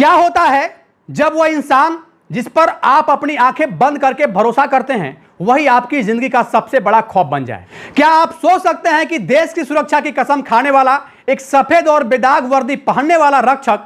क्या होता है जब वह इंसान जिस पर आप अपनी आंखें बंद करके भरोसा करते हैं वही आपकी जिंदगी का सबसे बड़ा खौफ बन जाए? क्या आप सोच सकते हैं कि देश की सुरक्षा की कसम खाने वाला एक सफेद और बेदाग वर्दी पहनने वाला रक्षक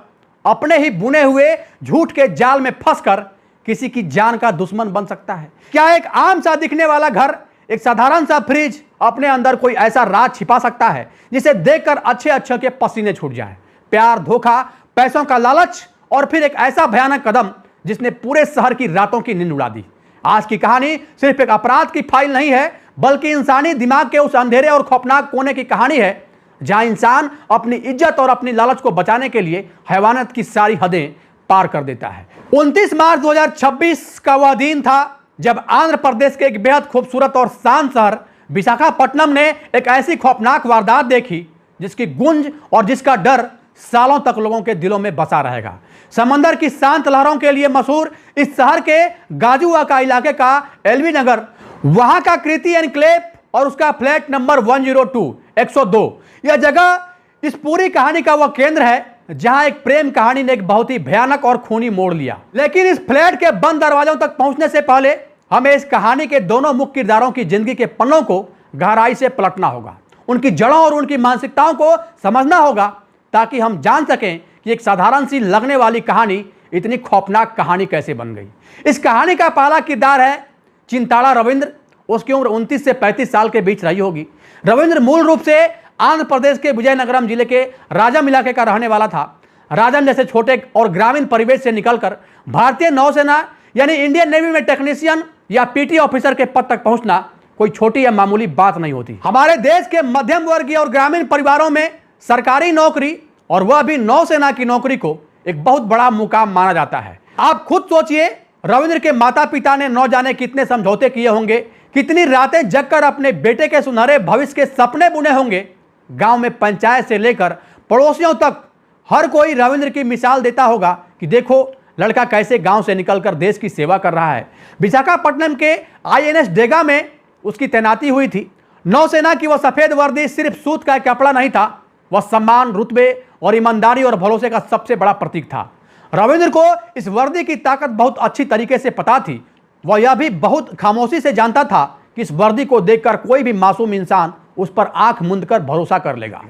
अपने ही बुने हुए झूठ के जाल में फंसकर किसी की जान का दुश्मन बन सकता है? क्या एक आम सा दिखने वाला घर, एक साधारण सा फ्रिज अपने अंदर कोई ऐसा राज छिपा सकता है जिसे देखकर अच्छे अच्छे के पसीने छूट जाए? प्यार, धोखा, पैसों का लालच और फिर एक ऐसा भयानक कदम जिसने पूरे शहर की रातों की नींद उड़ा दी। आज की कहानी सिर्फ एक अपराध की फाइल नहीं है, बल्कि इंसानी दिमाग के उस अंधेरे और खौफनाक कोने की कहानी है जहां इंसान अपनी इज्जत और अपनी लालच को बचाने के लिए हैवानियत की सारी हदें पार कर देता है। 29 मार्च 2026 का वह दिन था जब आंध्र प्रदेश के एक बेहद खूबसूरत और शांत शहर विशाखापट्टनम ने एक ऐसी खौफनाक वारदात देखी जिसकी गूंज और जिसका डर सालों तक लोगों के दिलों में बसा रहेगा। समंदर की शांत लहरों के लिए मशहूर इस शहर के गाजुवाका इलाके का एलबी नगर, वहां का कृति एनक्लेव और उसका फ्लैट नंबर 102 यह जगह इस पूरी कहानी का वह केंद्र है जहां एक प्रेम कहानी ने एक बहुत ही भयानक और खूनी मोड़ लिया। लेकिन इस फ्लैट के बंद दरवाजों तक पहुंचने से पहले हमें इस कहानी के दोनों मुख्य किरदारों की जिंदगी के पन्नों को गहराई से पलटना होगा, उनकी जड़ों और उनकी मानसिकताओं को समझना होगा ताकि हम जान सकें कि एक साधारण सी लगने वाली कहानी इतनी खौफनाक कहानी कैसे बन गई। इस कहानी का पहला किरदार है चिंताड़ा रविंद्र। उसकी उम्र 29 से 35 साल के बीच रही होगी। रविंद्र मूल रूप से आंध्र प्रदेश के विजयनगरम जिले के राजम इलाके का रहने वाला था। राजम जैसे छोटे और ग्रामीण परिवेश से निकलकर भारतीय नौसेना यानी इंडियन नेवी में टेक्नीशियन या पीटी ऑफिसर के पद तक पहुंचना कोई छोटी या मामूली बात नहीं होती। हमारे देश के मध्यम वर्गीय और ग्रामीण परिवारों में सरकारी नौकरी और वह भी नौसेना की नौकरी को एक बहुत बड़ा मुकाम माना जाता है। आप खुद सोचिए, रविंद्र के माता पिता ने न जाने कितने समझौते किए होंगे, कितनी रातें जगकर अपने बेटे के सुनहरे भविष्य के सपने बुने होंगे। गांव में पंचायत से लेकर पड़ोसियों तक हर कोई रविंद्र की मिसाल देता होगा कि देखो लड़का कैसे गांव से निकलकर देश की सेवा कर रहा है। विशाखापट्टनम के आईएनएस डेगा में उसकी तैनाती हुई थी। नौसेना की वह सफेद वर्दी सिर्फ सूत का कपड़ा नहीं था, वह सम्मान, रुतबे और ईमानदारी और भरोसे का सबसे बड़ा प्रतीक था। रविंद्र को इस वर्दी की ताकत बहुत अच्छी तरीके से पता थी। वह यह भी बहुत खामोशी से जानता था कि इस वर्दी को देखकर कोई भी मासूम इंसान उस पर आंख मूंद कर भरोसा कर लेगा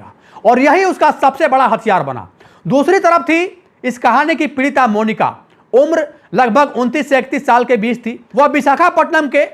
और यही उसका सबसे बड़ा हथियार बना। दूसरी तरफ थी इस कहानी की पीड़िता मोनिका। उम्र लगभग 29 से 31 साल के बीच थी। वह विशाखापट्टनम के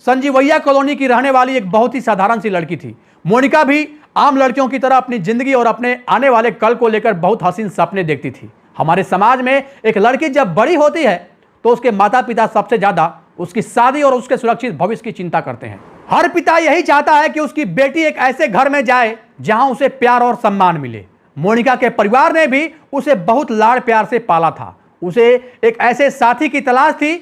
संजीवैया कॉलोनी की रहने वाली एक बहुत ही साधारण सी लड़की थी। मोनिका भी आम लड़कियों की तरह अपनी जिंदगी और अपने आने वाले कल को लेकर बहुत हसीन सपने देखती थी। हमारे समाज में एक लड़की जब बड़ी होती है तो उसके माता पिता सबसे ज्यादा उसकी शादी और उसके सुरक्षित भविष्य की चिंता करते हैं। हर पिता यही चाहता है कि उसकी बेटी एक ऐसे घर में जाए जहां उसे प्यार और सम्मान मिले। मोनिका के परिवार ने भी उसे बहुत लाड़ प्यार से पाला था। उसे एक ऐसे साथी की तलाश थी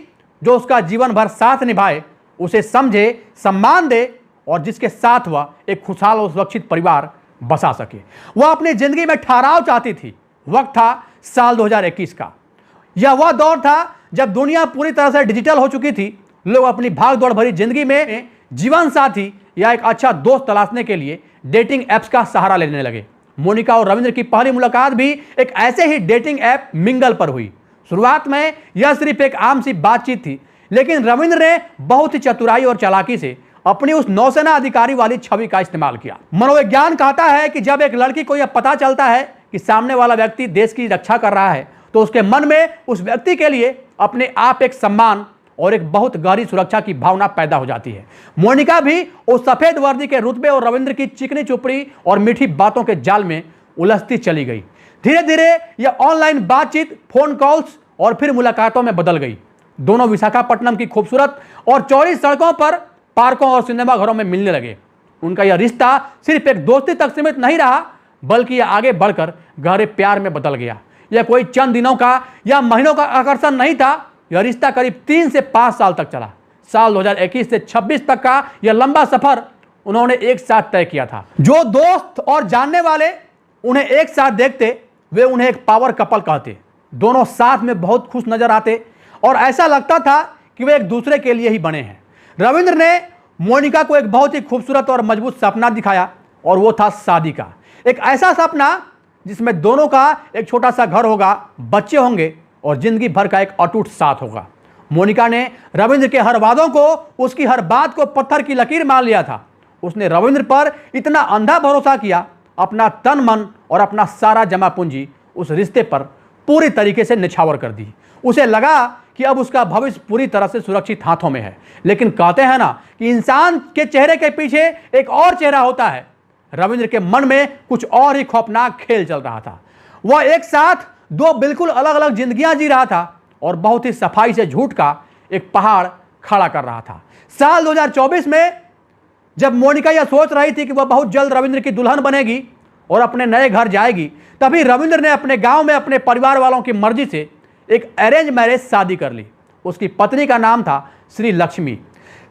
जो उसका जीवन भर साथ निभाए, उसे समझे, सम्मान दे और जिसके साथ वह एक खुशहाल और सुरक्षित परिवार बसा सके। वह अपनी जिंदगी में ठहराव चाहती थी। वक्त था साल 2021 का। यह वह दौर था जब दुनिया पूरी तरह से डिजिटल हो चुकी थी। लोग अपनी भागदौड़ भरी जिंदगी में जीवन साथी या एक अच्छा दोस्त तलाशने के लिए डेटिंग ऐप्स का सहारा लेने लगे। मोनिका और रविंद्र की पहली मुलाकात भी एक ऐसे ही डेटिंग ऐप मिंगल पर हुई। शुरुआत में यह सिर्फ एक आम सी बातचीत थी, लेकिन रविंद्र ने बहुत ही चतुराई और चालाकी से अपनी उस नौसेना अधिकारी वाली छवि का इस्तेमाल किया। मनोविज्ञान कहता है कि जब एक लड़की को यह पता चलता है कि सामने वाला व्यक्ति देश की रक्षा कर रहा है तो उसके मन में उस व्यक्ति के लिए अपने आप एक सम्मान और एक बहुत गहरी सुरक्षा की भावना पैदा हो जाती है। मोनिका भी उस सफेद वर्दी के रुतबे और रविंद्र की चिकनी चुपड़ी और मीठी बातों के जाल में उलझती चली गई। धीरे धीरे यह ऑनलाइन बातचीत, फोन कॉल्स और फिर मुलाकातों में बदल गई। दोनों विशाखापट्टनम की खूबसूरत और चौड़ी सड़कों पर, पार्कों और सिनेमा घरों में मिलने लगे। उनका यह रिश्ता सिर्फ एक दोस्ती तक सीमित नहीं रहा, बल्कि यह आगे बढ़कर गहरे प्यार में बदल गया। यह कोई चंद दिनों का या महीनों का आकर्षण नहीं था। यह रिश्ता करीब 3 से 5 साल तक चला। साल 2021 से 26 तक का यह लंबा सफर उन्होंने एक साथ तय किया था। जो दोस्त और जानने वाले उन्हें एक साथ देखते वे उन्हें एक पावर कपल कहते। दोनों साथ में बहुत खुश नजर आते और ऐसा लगता था कि वे एक दूसरे के लिए ही बने हैं। रविंद्र ने मोनिका को एक बहुत ही खूबसूरत और मजबूत सपना दिखाया और वो था शादी का। एक ऐसा सपना जिसमें दोनों का एक छोटा सा घर होगा, बच्चे होंगे और जिंदगी भर का एक अटूट साथ होगा। मोनिका ने रविंद्र के हर वादों को, उसकी हर बात को पत्थर की लकीर मान लिया था। उसने रविंद्र पर इतना अंधा भरोसा किया, अपना तन मन और अपना सारा जमा पूंजी उस रिश्ते पर पूरी तरीके से निछावर कर दी। उसे लगा कि अब उसका भविष्य पूरी तरह से सुरक्षित हाथों में है। लेकिन कहते हैं ना कि इंसान के चेहरे के पीछे एक और चेहरा होता है। रविंद्र के मन में कुछ और ही खौफनाक खेल चल रहा था। वह एक साथ दो बिल्कुल अलग अलग जिंदगियां जी रहा था और बहुत ही सफाई से झूठ का एक पहाड़ खड़ा कर रहा था। साल 2024 में जब मोनिका यह सोच रही थी कि वह बहुत जल्द रविंद्र की दुल्हन बनेगी और अपने नए घर जाएगी, तभी रविंद्र ने अपने गांव में अपने परिवार वालों की मर्जी से एक अरेंज मैरिज शादी कर ली। उसकी पत्नी का नाम था श्री लक्ष्मी।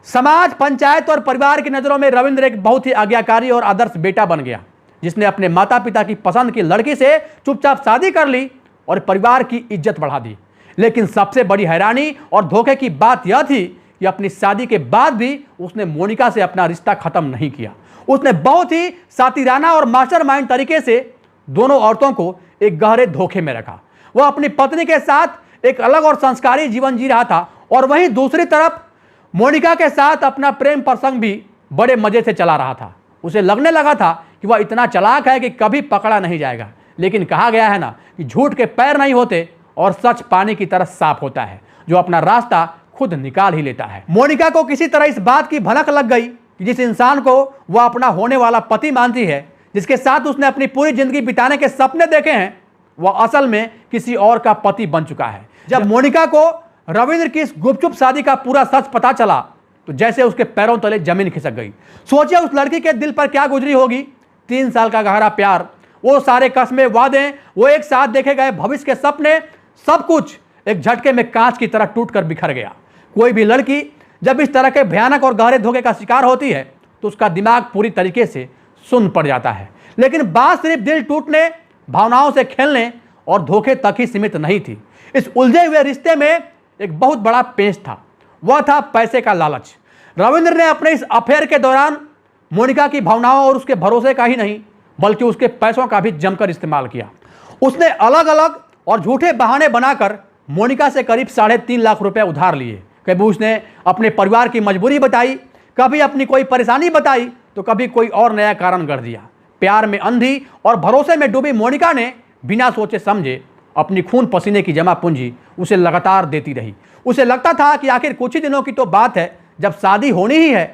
समाज, पंचायत और परिवार की नज़रों में रविंद्र एक बहुत ही आज्ञाकारी और आदर्श बेटा बन गया, जिसने अपने माता पिता की पसंद की लड़की से चुपचाप शादी कर ली और परिवार की इज्जत बढ़ा दी। लेकिन सबसे बड़ी हैरानी और धोखे की बात यह थी कि अपनी शादी के बाद भी उसने मोनिका से अपना रिश्ता खत्म नहीं किया। उसने बहुत ही सातिराना और मास्टरमाइंड तरीके से दोनों औरतों को एक गहरे धोखे में रखा। वह अपनी पत्नी के साथ एक अलग और संस्कारी जीवन जी रहा था और वहीं दूसरी तरफ मोनिका के साथ अपना प्रेम प्रसंग भी बड़े मजे से चला रहा था। उसे लगने लगा था कि वह इतना चालाक है कि कभी पकड़ा नहीं जाएगा। लेकिन कहा गया है ना कि झूठ के पैर नहीं होते और सच पानी की तरह साफ होता है, जो अपना रास्ता खुद निकाल ही लेता है। मोनिका को किसी तरह इस बात की भनक लग गई कि जिस इंसान को वह अपना होने वाला पति मानती है, जिसके साथ उसने अपनी पूरी जिंदगी बिताने के सपने देखे हैं, वह असल में किसी और का पति बन चुका है। जब मोनिका को रविंद्र की इस गुपचुप शादी का पूरा सच पता चला तो जैसे उसके पैरों तले जमीन खिसक गई। सोचिए उस लड़की के दिल पर क्या गुजरी होगी। 3 साल का गहरा प्यार, वो सारे कस्में, वादे, वो एक साथ देखे गए भविष्य के सपने, सब कुछ एक झटके में कांच की तरह टूटकर बिखर गया। कोई भी लड़की जब इस तरह के भयानक और गहरे धोखे का शिकार होती है तो उसका दिमाग पूरी तरीके से सुन्न पड़ जाता है। लेकिन बात सिर्फ दिल टूटने, भावनाओं से खेलने और धोखे तक ही सीमित नहीं थी। इस उलझे हुए रिश्ते में एक बहुत बड़ा पेंच था, वह था पैसे का लालच। रविंद्र ने अपने इस अफेयर के दौरान मोनिका की भावनाओं और उसके भरोसे का ही नहीं बल्कि उसके पैसों का भी जमकर इस्तेमाल किया। उसने अलग अलग और झूठे बहाने बनाकर मोनिका से करीब 3.5 लाख रुपए उधार लिए। कभी उसने अपने परिवार की मजबूरी बताई, कभी अपनी कोई परेशानी बताई, तो कभी कोई और नया कारण गढ़ दिया। प्यार में अंधी और भरोसे में डूबी मोनिका ने बिना सोचे समझे अपनी खून पसीने की जमा पूंजी उसे लगातार देती रही। उसे लगता था कि आखिर कुछ ही दिनों की तो बात है, जब शादी होनी ही है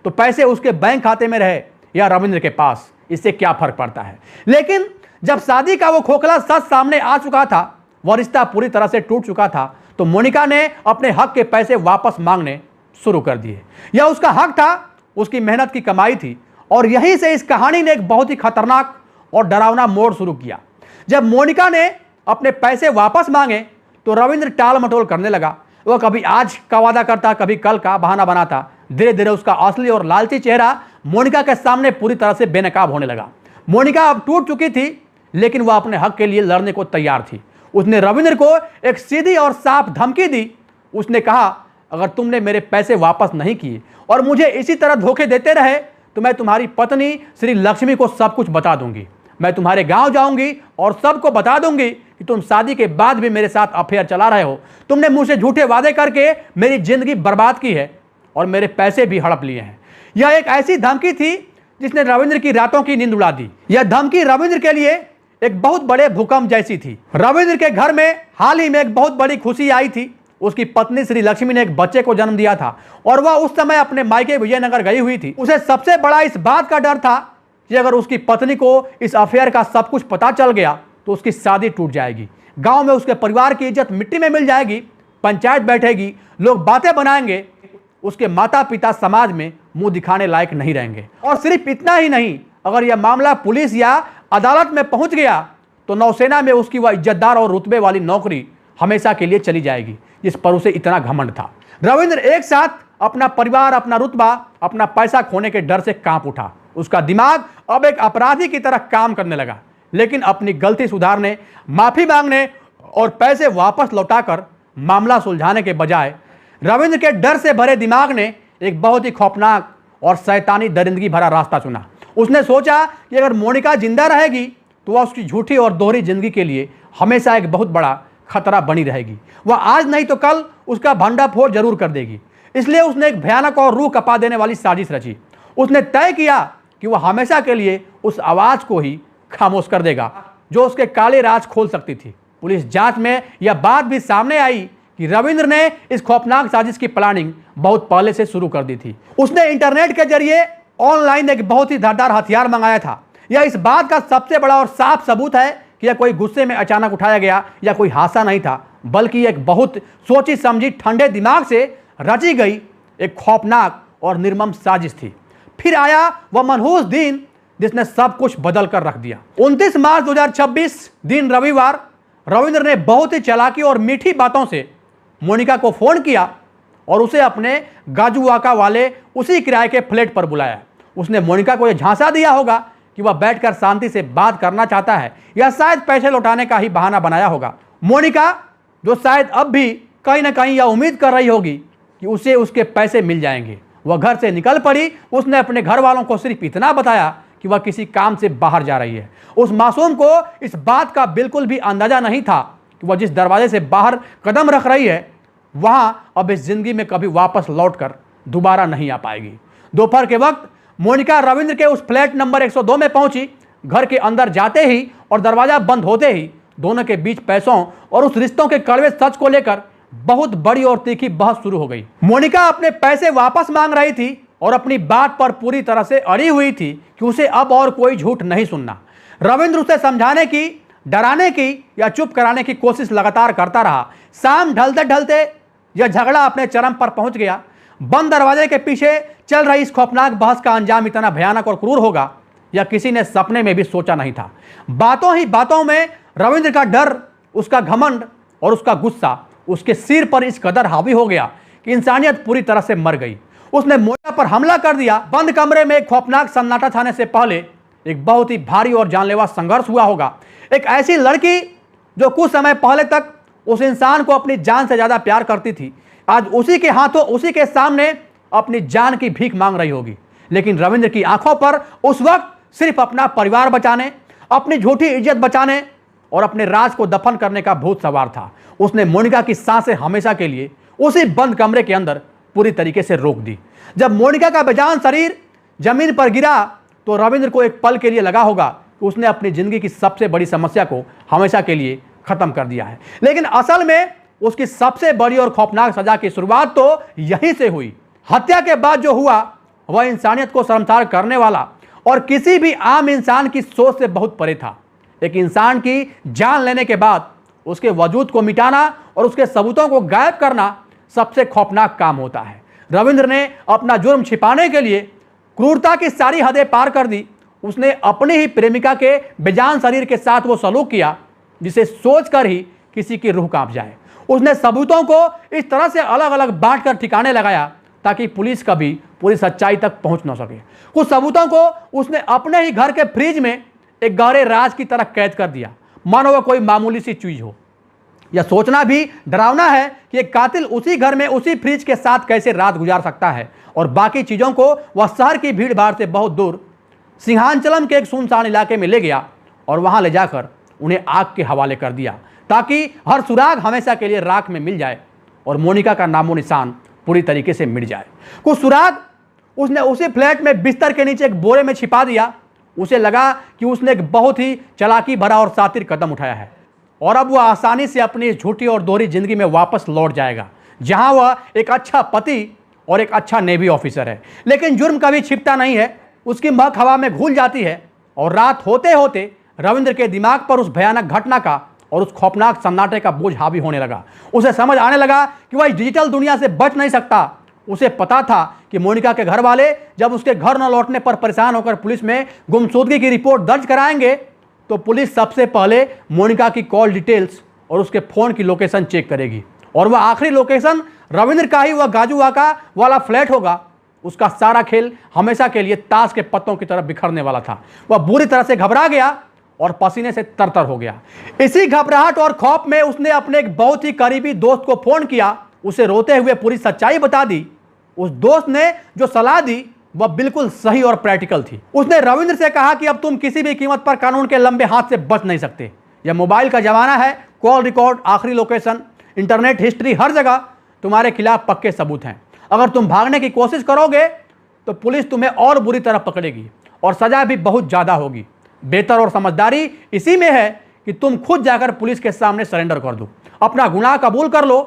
तो पैसे उसके बैंक खाते में रहे या रविंद्र के पास, इससे क्या फर्क पड़ता है। लेकिन जब शादी का वो खोखला सच सामने आ चुका था, वह रिश्ता पूरी तरह से टूट चुका था, तो मोनिका ने अपने हक के पैसे वापस मांगने शुरू कर दिए। यह उसका हक था, उसकी मेहनत की कमाई थी और यहीं से इस कहानी ने एक बहुत ही खतरनाक और डरावना मोड़ शुरू किया। जब मोनिका ने अपने पैसे वापस मांगे तो रविंद्र टाल मटोल करने लगा। वह कभी आज का वादा करता, कभी कल का बहाना बनाता। धीरे धीरे उसका असली और लालची चेहरा मोनिका के सामने पूरी तरह से बेनकाब होने लगा। मोनिका अब टूट चुकी थी, लेकिन वह अपने हक के लिए लड़ने को तैयार थी। उसने रविंद्र को एक सीधी और साफ धमकी दी। उसने कहा, अगर तुमने मेरे पैसे वापस नहीं किए और मुझे इसी तरह धोखे देते रहे तो मैं तुम्हारी पत्नी श्री लक्ष्मी को सब कुछ बता दूंगी। मैं तुम्हारे गांव जाऊंगी और सबको बता दूंगी कि तुम शादी के बाद भी मेरे साथ अफेयर चला रहे हो। तुमने मुझसे झूठे वादे करके मेरी जिंदगी बर्बाद की है और मेरे पैसे भी हड़प लिए हैं। यह एक ऐसी धमकी थी जिसने रविंद्र की रातों की नींद उड़ा दी। यह धमकी रविंद्र के लिए एक बहुत बड़े भूकंप जैसी थी। रविंद्र के घर में हाल ही में एक बहुत बड़ी खुशी आई थी। उसकी पत्नी श्री लक्ष्मी ने एक बच्चे को जन्म दिया था और वह उस समय अपने मायके विजयनगर गई हुई थी। उसे सबसे बड़ा इस बात का डर था कि अगर उसकी पत्नी को इस अफेयर का सब कुछ पता चल गया तो उसकी शादी टूट जाएगी। गांव में उसके परिवार की इज्जत मिट्टी में मिल जाएगी। पंचायत बैठेगी, लोग बातें बनाएंगे, उसके माता पिता समाज में मुंह दिखाने लायक नहीं रहेंगे। और सिर्फ इतना ही नहीं, अगर यह मामला पुलिस या अदालत में पहुंच गया तो नौसेना में उसकी वह इज्जतदार और रुतबे वाली नौकरी हमेशा के लिए चली जाएगी, जिस पर उसे इतना घमंड था। रविंद्र एक साथ अपना परिवार, अपना रुतबा, अपना पैसा खोने के डर से कांप उठा। उसका दिमाग अब एक अपराधी की तरह काम करने लगा। लेकिन अपनी गलती सुधारने, माफी मांगने और पैसे वापस लौटाकर मामला सुलझाने के बजाय रविंद्र के डर से भरे दिमाग ने एक बहुत ही खौफनाक और शैतानी दरिंदगी भरा रास्ता चुना। उसने सोचा कि अगर मोनिका जिंदा रहेगी तो वह उसकी झूठी और दोहरी जिंदगी के लिए हमेशा एक बहुत बड़ा खतरा बनी रहेगी। वह आज नहीं तो कल उसका भंडाफोड़ जरूर कर देगी। इसलिए उसने एक भयानक और रूह कपा देने वाली साजिश रची। उसने तय किया कि वह हमेशा के लिए उस आवाज को ही खामोश कर देगा जो उसके काले राज खोल सकती थी। पुलिस जांच में यह बात भी सामने आई कि रविंद्र ने इस खौफनाक साजिश की प्लानिंग बहुत पहले से शुरू कर दी थी। उसने इंटरनेट के जरिए ऑनलाइन एक बहुत ही धारदार हथियार मंगाया था। यह इस बात का सबसे बड़ा और साफ सबूत है कि यह कोई गुस्से में अचानक उठाया गया या कोई हादसा नहीं था, बल्कि एक बहुत सोची समझी ठंडे दिमाग से रची गई एक खौफनाक और निर्मम साजिश थी। फिर आया वह मनहूस दिन जिसने सब कुछ बदल कर रख दिया। 29 मार्च 2026 दिन रविवार, रविंद्र ने बहुत ही चालाकी और मीठी बातों से मोनिका को फोन किया और उसे अपने गाजुआका वाले उसी किराए के फ्लैट पर बुलाया। उसने मोनिका को यह झांसा दिया होगा कि वह बैठकर शांति से बात करना चाहता है या शायद पैसे लौटाने का ही बहाना बनाया होगा। मोनिका, जो शायद अब भी कहीं ना कहीं यह उम्मीद कर रही होगी कि उसे उसके पैसे मिल जाएंगे, वह घर से निकल पड़ी। उसने अपने घर वालों को सिर्फ इतना बताया कि वह किसी काम से बाहर जा रही है। उस मासूम को इस बात का बिल्कुल भी अंदाजा नहीं था कि वह जिस दरवाजे से बाहर कदम रख रही है वहां अब इस जिंदगी में कभी वापस लौटकर दोबारा नहीं आ पाएगी। दोपहर के वक्त मोनिका रविंद्र के उस फ्लैट नंबर 102 में पहुंची। घर के अंदर जाते ही और दरवाजा बंद होते ही दोनों के बीच पैसों और उस रिश्तों के कड़वे सच को लेकर बहुत बड़ी और तीखी बहस शुरू हो गई। मोनिका अपने पैसे वापस मांग रही थी और अपनी बात पर पूरी तरह से अड़ी हुई थी कि उसे अब और कोई झूठ नहीं सुनना। रविंद्र उसे समझाने की, डराने की या चुप कराने की कोशिश लगातार करता रहा। शाम ढलते ढलते यह झगड़ा अपने चरम पर पहुंच गया। बंद दरवाजे के पीछे चल रही इस खौफनाक बहस का अंजाम इतना भयानक और क्रूर होगा यह किसी ने सपने में भी सोचा नहीं था। बातों ही बातों में रविंद्र का डर, उसका घमंड और उसका गुस्सा उसके सिर पर इस कदर हावी हो गया कि इंसानियत पूरी तरह से मर गई। उसने मोनिका पर हमला कर दिया। बंद कमरे में एक खौफनाक सन्नाटा छाने से पहले एक बहुत ही भारी और जानलेवा संघर्ष हुआ होगा। एक ऐसी लड़की जो कुछ समय पहले तक उस इंसान को अपनी जान से ज्यादा प्यार करती थी, आज उसी के हाथों, उसी के सामने अपनी जान की भीख मांग रही होगी। लेकिन रविंद्र की आंखों पर उस वक्त सिर्फ अपना परिवार बचाने, अपनी झूठी इज्जत बचाने और अपने राज को दफन करने का भूत सवार था। उसने मोनिका की सांसें हमेशा के लिए उसी बंद कमरे के अंदर पूरी तरीके से रोक दी। जब मोनिका का बेजान शरीर जमीन पर गिरा तो रविंद्र को एक पल के लिए लगा होगा कि उसने अपनी जिंदगी की सबसे बड़ी समस्या को हमेशा के लिए खत्म कर दिया है। लेकिन असल में उसकी सबसे बड़ी और खौफनाक सजा की शुरुआत तो यहीं से हुई। हत्या के बाद जो हुआ वह इंसानियत को शर्मसार करने वाला और किसी भी आम इंसान की सोच से बहुत परे था। एक इंसान की जान लेने के बाद उसके वजूद को मिटाना और उसके सबूतों को गायब करना सबसे खौफनाक काम होता है। रविंद्र ने अपना जुर्म छिपाने के लिए क्रूरता की सारी हदें पार कर दी। उसने अपनी ही प्रेमिका के बेजान शरीर के साथ वो सलूक किया जिसे सोचकर ही किसी की रूह कांप जाए। उसने सबूतों को इस तरह से अलग अलग बांटकर ठिकाने लगाया ताकि पुलिस कभी पूरी सच्चाई तक पहुंच न सके। कुछ सबूतों को उसने अपने ही घर के फ्रिज में एक गहरे राज की तरह कैद कर दिया, मानो वह कोई मामूली सी चीज हो। यह सोचना भी डरावना है कि एक कातिल उसी घर में उसी फ्रिज के साथ कैसे रात गुजार सकता है और बाकी चीजों को वह शहर की भीड़ भाड़ से बहुत दूर सिंहांचलम के एक सुनसान इलाके में ले गया और वहां ले जाकर उन्हें आग के हवाले कर दिया ताकि हर सुराग हमेशा के लिए राख में मिल जाए और मोनिका का नामो निशान पूरी तरीके से मिट जाए। कुछ सुराग उसने उसी फ्लैट में बिस्तर के नीचे एक बोरे में छिपा दिया। उसे लगा कि उसने एक बहुत ही चालाकी भरा और शातिर कदम उठाया है और अब वह आसानी से अपनी झूठी और दोहरी जिंदगी में वापस लौट जाएगा जहां वह एक अच्छा पति और एक अच्छा नेवी ऑफिसर है। लेकिन जुर्म कभी छिपता नहीं है, उसकी महक हवा में घुल जाती है और रात होते होते रविंद्र के दिमाग पर उस भयानक घटना का और उस खौफनाक सन्नाटे का बोझ हावी होने लगा। उसे समझ आने लगा कि वह इस डिजिटल दुनिया से बच नहीं सकता। उसे पता था कि मोनिका के घर वाले जब उसके घर न लौटने पर परेशान होकर पुलिस में गुमशुदगी की रिपोर्ट दर्ज कराएंगे तो पुलिस सबसे पहले मोनिका की कॉल डिटेल्स और उसके फोन की लोकेशन चेक करेगी और वह आखिरी लोकेशन रविंद्र का ही वह गाजुआका वाला फ्लैट होगा। उसका सारा खेल हमेशा के लिए ताश के पत्तों की तरफ बिखरने वाला था। वह बुरी तरह से घबरा गया और पसीने से तरतर हो गया। इसी घबराहट और खौफ में उसने अपने एक बहुत ही करीबी दोस्त को फोन किया। उसे रोते हुए पूरी सच्चाई बता दी। उस दोस्त ने जो सलाह दी वह बिल्कुल सही और प्रैक्टिकल थी। उसने रविंद्र से कहा कि अब तुम किसी भी कीमत पर कानून के लंबे हाथ से बच नहीं सकते। यह मोबाइल का जमाना है, कॉल रिकॉर्ड, आखिरी लोकेशन, इंटरनेट हिस्ट्री, हर जगह तुम्हारे खिलाफ पक्के सबूत हैं। अगर तुम भागने की कोशिश करोगे तो पुलिस तुम्हें और बुरी तरह पकड़ेगी और सजा भी बहुत ज़्यादा होगी। बेहतर और समझदारी इसी में है कि तुम खुद जाकर पुलिस के सामने सरेंडर कर दो, अपना गुनाह कबूल कर लो।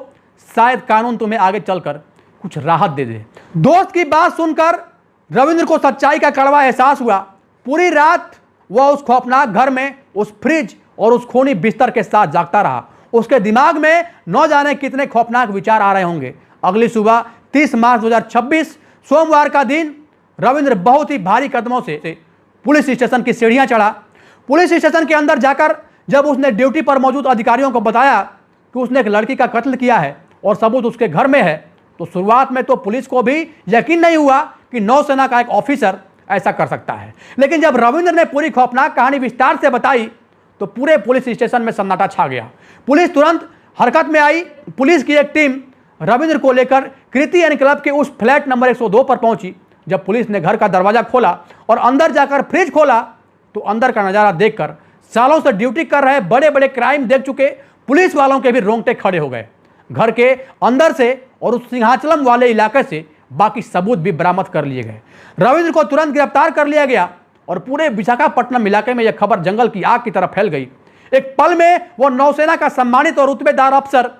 शायद कानून तुम्हें आगे चलकर कुछ राहत दे दे। दोस्त की बात सुनकर रविंद्र को सच्चाई का कड़वा एहसास हुआ। पूरी रात वह उस खौफनाक घर में, उस फ्रिज और उस खूनी बिस्तर के साथ जागता रहा। उसके दिमाग में न जाने कितने खौफनाक विचार आ रहे होंगे। अगली सुबह 30 मार्च 2026 सोमवार का दिन रविंद्र बहुत ही भारी कदमों से पुलिस स्टेशन की सीढ़ियां चढ़ा। पुलिस स्टेशन के अंदर जाकर जब उसने ड्यूटी पर मौजूद अधिकारियों को बताया कि उसने एक लड़की का कत्ल किया है और सबूत उसके घर में है, तो शुरुआत में तो पुलिस को भी यकीन नहीं हुआ कि नौसेना का एक ऑफिसर ऐसा कर सकता है। लेकिन जब रविंद्र ने पूरी खौफनाक कहानी विस्तार से बताई तो पूरे पुलिस स्टेशन में सन्नाटा छा गया। पुलिस तुरंत हरकत में आई। पुलिस की एक टीम रविंद्र को लेकर कृति एनक्लेव के उस फ्लैट नंबर 102 पर पहुंची। जब पुलिस ने घर का दरवाजा खोला और अंदर जाकर फ्रिज खोला तो अंदर का नजारा देखकर सालों से ड्यूटी कर रहे, बड़े बड़े क्राइम देख चुके पुलिस वालों के भी रोंगटे खड़े हो गए। घर के अंदर से और उस सिंहाचलम वाले इलाके से बाकी सबूत भी बरामद कर लिए गए। रविंद्र को तुरंत गिरफ्तार कर लिया गया और पूरे विशाखापट्टनम इलाके में यह खबर जंगल की आग की तरह फैल गई। एक पल में वो नौसेना का सम्मानित और रुतबेदार अफसर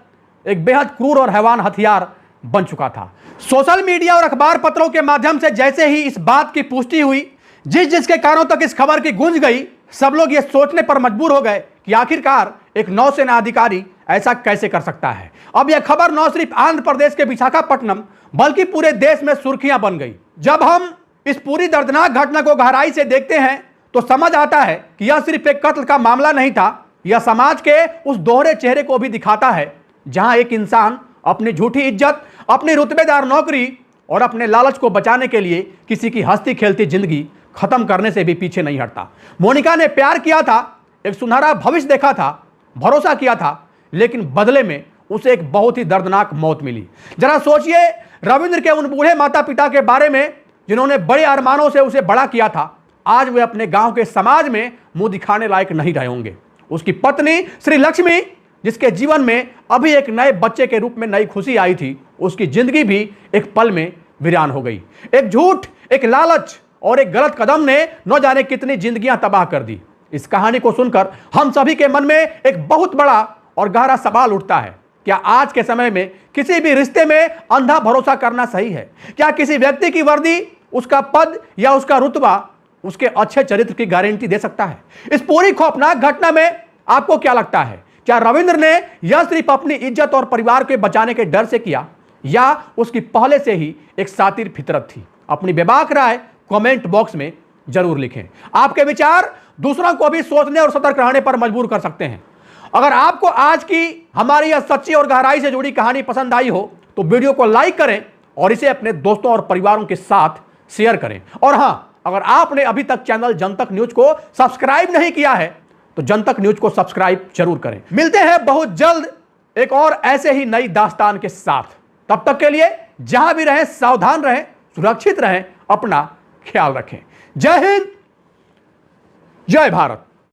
एक बेहद क्रूर और हैवान हथियार बन चुका था। सोशल मीडिया और अखबार पत्रों के माध्यम से जैसे ही इस बात की पुष्टि हुई, जिसके कानों तक इस खबर की गूंज गई, सब लोग ये सोचने पर मजबूर हो गए कि आखिरकार एक नौसेना अधिकारी ऐसा कैसे कर सकता है। अब यह खबर न सिर्फ आंध्र प्रदेश के विशाखापट्टनम बल्कि पूरे देश में सुर्खियां बन गई। जब हम इस पूरी दर्दनाक घटना को गहराई से देखते हैं तो समझ आता है कि यह सिर्फ एक कत्ल का मामला नहीं था, यह समाज के उस दोहरे चेहरे को भी दिखाता है जहां एक इंसान अपनी झूठी इज्जत, अपनी रुतबेदार नौकरी और अपने लालच को बचाने के लिए किसी की हंसती खेलती जिंदगी खत्म करने से भी पीछे नहीं हटता। मोनिका ने प्यार किया था, एक सुनहरा भविष्य देखा था, भरोसा किया था, लेकिन बदले में उसे एक बहुत ही दर्दनाक मौत मिली। जरा सोचिए, रविंद्र के उन बूढ़े माता पिता के बारे में जिन्होंने बड़े अरमानों से उसे बड़ा किया था, आज वे अपने गांव के समाज में मुंह दिखाने लायक नहीं रहे होंगे। उसकी पत्नी श्री लक्ष्मी, जिसके जीवन में अभी एक नए बच्चे के रूप में नई खुशी आई थी, उसकी जिंदगी भी एक पल में वीरान हो गई। एक झूठ, एक लालच और एक गलत कदम ने न जाने कितनी जिंदगियां तबाह कर दी। इस कहानी को सुनकर हम सभी के मन में एक बहुत बड़ा और गहरा सवाल उठता है, क्या आज के समय में किसी भी रिश्ते में अंधा भरोसा करना सही है? क्या किसी व्यक्ति की वर्दी, उसका पद या उसका रुतबा उसके अच्छे चरित्र की गारंटी दे सकता है? इस पूरी खौफनाक घटना में आपको क्या लगता है? क्या रविंद्र ने यह सिर्फ अपनी इज्जत और परिवार के बचाने के डर से किया या उसकी पहले से ही एक सातिर फितरत थी? अपनी बेबाक राय कमेंट बॉक्स में जरूर लिखें। आपके विचार दूसरों को भी सोचने और सतर्क रहने पर मजबूर कर सकते हैं। अगर आपको आज की हमारी यह सच्ची और गहराई से जुड़ी कहानी पसंद आई हो तो वीडियो को लाइक करें और इसे अपने दोस्तों और परिवारों के साथ शेयर करें। और हां, अगर आपने अभी तक चैनल जनतक न्यूज को सब्सक्राइब नहीं किया है तो जनतक न्यूज को सब्सक्राइब जरूर करें। मिलते हैं बहुत जल्द एक और ऐसे ही नई दास्तान के साथ। तब तक के लिए जहां भी रहें सावधान रहें, सुरक्षित रहें, अपना ख्याल रखें। जय हिंद, जय भारत।